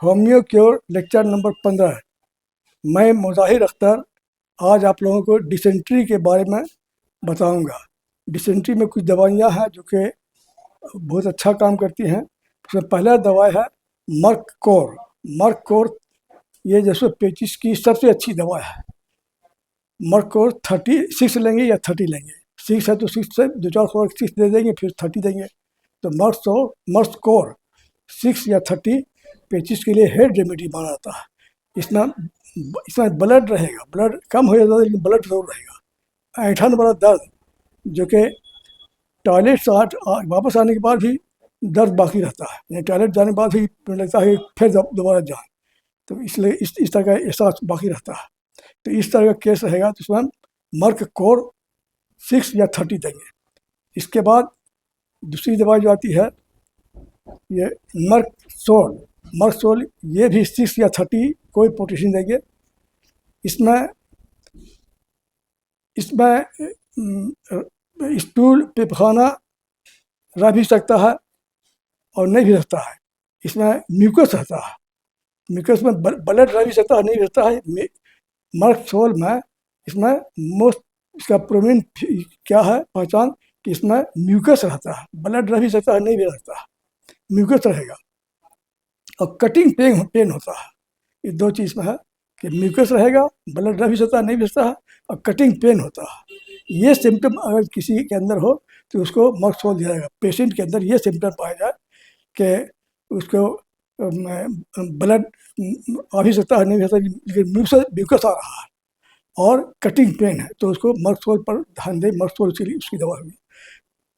Homeo cure lecture number 15। मैं मुजाहिर अख्तर आज आप लोगों को डिसेंट्री के बारे में बताऊंगा। डिसेंट्री में कुछ दवाइयाँ हैं जो कि बहुत अच्छा काम करती हैं। उसमें पहला दवाई है मर्क कोर। मर्क कोर ये जैसे पेचिस की सबसे अच्छी दवा है। मर्क कोर 36 लेंगे या 30 लेंगे। 6 है तो 6 से दो चार खोर 6 दे देंगे, फिर 30 देंगे। तो मर्क कोर 6 या 30 पेचिस के लिए हेड रेमेडी माना जाता है। इसमें इसमें ब्लड रहेगा, ब्लड कम हो जाता है लेकिन ब्लड जरूर रहेगा। ऐंठन वाला दर्द जो कि टॉयलेट से वापस आने के बाद भी दर्द बाकी रहता है, यानी टॉयलेट जाने के बाद भी लगता है कि फिर दोबारा जाए, तो इसलिए इस तरह का एहसास बाकी रहता है। तो इस तरह का केस रहेगा तो उसमें मर्क कोर 6 या 30 देंगे। इसके बाद दूसरी दवाई जो आती है ये मर्क सोल ये भी 6 या 30 कोई पोटेशियम देंगे। इसमें स्टूल पे पखाना रह भी सकता है और नहीं भी रहता है। इसमें म्यूकस रहता है, म्यूकस में ब्लड रह भी सकता है, नहीं रहता है। मर्क सोल में इसमें मोस्ट इसका प्रोमिन क्या है पहचान कि इसमें म्यूकस रहता है, ब्लड रह भी सकता है, नहीं भी रहता है, म्यूकस रहेगा। और कटिंग पेन होता है। ये दो चीज़ में है कि म्यूकस रहेगा, ब्लड रह भी सकता है, नहीं भी सकता है, और कटिंग पेन होता है। ये सिम्टम अगर किसी के अंदर हो तो उसको मर्क सोल दिया जाएगा। पेशेंट के अंदर ये सिम्टम पाया जाए कि उसको ब्लड आ भी सकता है, नहीं भी सकता, लेकिन म्यूकस आ रहा है और कटिंग पेन है, तो उसको मर्क सोल पर ध्यान दें। मर्क सोल उसकी दवा होगी।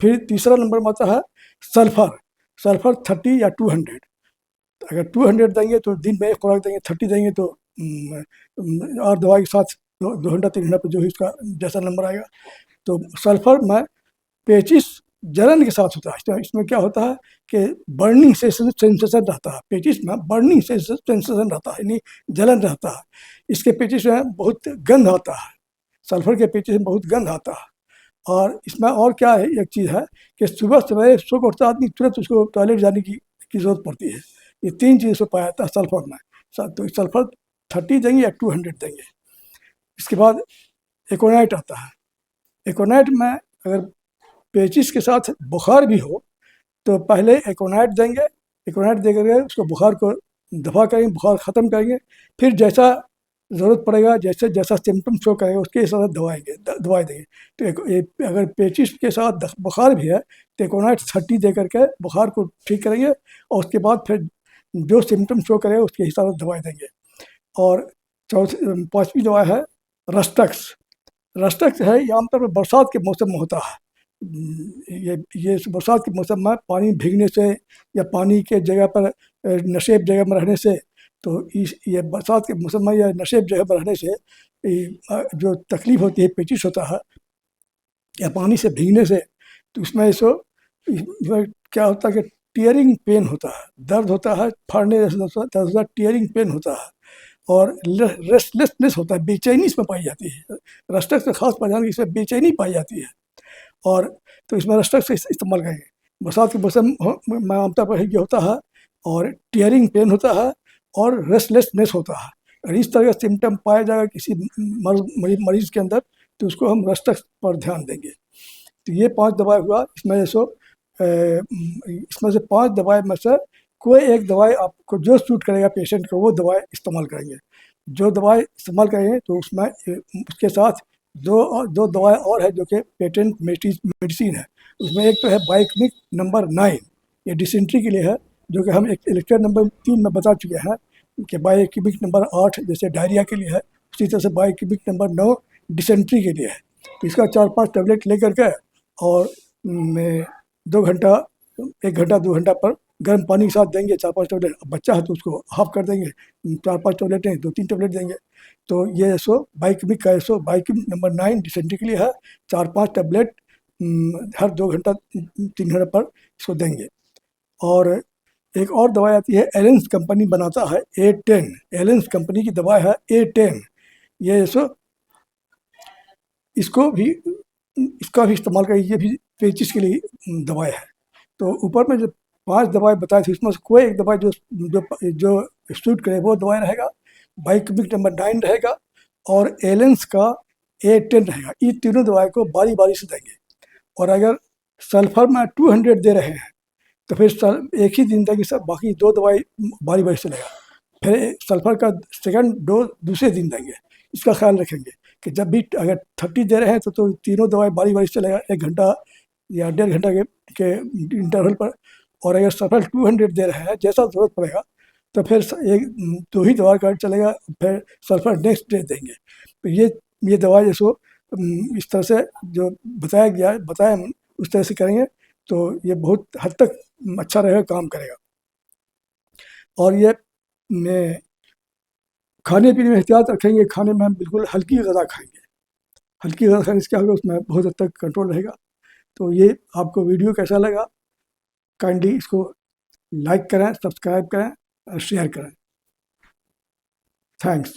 फिर तीसरा नंबर में आता है सल्फर। सल्फर 30 या 200। अगर 200 देंगे तो दिन में एक खुराक देंगे, 30 देंगे तो और दवाई के साथ 2 घंटा 3 घंटा पर जो ही उसका जैसा नंबर आएगा। तो सल्फर में पेचिस जलन के साथ होता है। इसमें क्या होता है कि बर्निंग सेंसेशन रहता है। पेचिस में बर्निंग सेंसेशन रहता है, यानी जलन रहता है। इसके पेचिस में बहुत गंध आता है, सल्फर के पेचिस में बहुत गंध आता है। और इसमें और क्या है, एक चीज़ है कि सुबह सवेरे सो के उठता आदमी तुरंत उसको टॉयलेट जाने की जरूरत पड़ती है। ये 3 चीज़ से पाया जाता है सल्फर में। तो सल्फर 30 देंगे या 200 देंगे। इसके बाद एकोनाइट आता है। एकोनाइट में अगर पेचिस के साथ बुखार भी हो तो पहले एकोनाइट देंगे। एकोनाइट दे करके उसको बुखार को दफा करेंगे, बुखार ख़त्म करेंगे। फिर जैसा ज़रूरत पड़ेगा, जैसे जैसा सिम्टम शो करेगा उसके हिसाब से दवाई देंगे। तो अगर पेचिस के साथ बुखार भी है तो एकोनाइट 30 दे करके बुखार को ठीक करेंगे, और उसके बाद फिर जो सिम्टम शो करेगा उसके हिसाब से दवाई देंगे। और पाँचवीं दवा है रस्टक्स। रस्टक्स है, ये आमतौर पर बरसात के मौसम में होता है। ये बरसात के मौसम में पानी भीगने से या पानी के जगह पर नशेब जगह में रहने से, तो ये बरसात के मौसम में या नशेब जगह पर रहने से जो तकलीफ होती है, पेचिश होता है या पानी से भीगने से, तो उसमें इसमें क्या होता है कि टीयरिंग पेन होता है, दर्द होता है, फाड़ने जैसा टीयरिंग पेन होता है, और रेस्टलेसनेस होता है, बेचैनी इसमें पाई जाती है। रस्टक्स से खास पहचान की इसमें बेचैनी पाई जाती है। और तो इसमें रस्टक्स से इस्तेमाल करेंगे। बरसात के मौसम में आमतौर पर ये होता है, और टीयरिंग पेन होता है और रेस्टलेसनेस होता है। अगर इस तरह का सिम्टम पाया जाएगा किसी मरीज के अंदर तो उसको हम रस्टक्स पर ध्यान देंगे। तो ये 5 दवाई हुआ। इसमें से 5 दवाई में से कोई एक दवाई आपको जो सूट करेगा पेशेंट को वो दवाई इस्तेमाल करेंगे। जो दवाई इस्तेमाल करेंगे तो उसमें उसके साथ दो दवाई और है जो कि पेटेंट मेडिसिन है। उसमें एक तो है बाइकमिक नंबर 9, ये डिसेंट्री के लिए है, जो कि हम एक लेक्चर नंबर 3 में बता चुके हैं कि बाइकमिक नंबर 8 जैसे डायरिया के लिए है, उसी तरह से बाइकमिक नंबर 9 डिसेंट्री के लिए है। तो इसका 4-5 टैबलेट ले करके और 2 घंटा 1 घंटा 2 घंटा पर गर्म पानी के साथ देंगे 4-5 टैबलेट। बच्चा है तो उसको हाफ कर देंगे, 4-5 टैबलेट नहीं 2-3 टैबलेट देंगे। तो ये बाइकमिक नंबर 9 डिसेंट्री के लिए है। 4-5 टैबलेट हर 2 घंटा 3 घंटा पर इसको देंगे। और एक और दवाई आती है, एलेंस कंपनी बनाता है A10। एलेंस कंपनी की दवाई है A10। ये इसका भी इस्तेमाल करें, ये भी पेचिस के लिए दवाई है। तो ऊपर में जो 5 दवाई बताई थी उसमें से कोई एक दवाई जो सूट करे वो दवाई रहेगा, बाइकमिक नंबर 9 रहेगा, और एलेंस का A10 रहेगा। ये तीनों दवाई को बारी बारी से देंगे। और अगर सल्फर में 200 दे रहे हैं तो फिर एक ही दिन देंगे सब, बाकी 2 दवाई बारी बारी से लेगा। फिर सल्फर का सेकंड डोज दूसरे दिन देंगे। इसका ख्याल रखेंगे कि जब भी अगर 30 दे रहे हैं तो तीनों दवाई बारी बारी से लेगा, 1 घंटा या 1.5 घंटा के इंटरवल पर। और अगर सल्फर 200 दे रहे हैं, जैसा ज़रूरत पड़ेगा तो फिर एक 2 ही दवा का चलेगा, फिर सल्फर नेक्स्ट डे देंगे। तो ये दवा जैसो इस तरह से जो बताया हम उस तरह से करेंगे तो ये बहुत हद तक अच्छा रहेगा, काम करेगा। और ये खाने पीने में एहतियात रखेंगे। खाने में हम बिल्कुल हल्की ग़िज़ा खाएंगे। हल्की ग़िज़ा खाने से क्या होगा, उसमें बहुत हद तक कंट्रोल रहेगा। तो ये आपको वीडियो कैसा लगा, काइंडली इसको लाइक करें, सब्सक्राइब करें और शेयर करें। थैंक्स।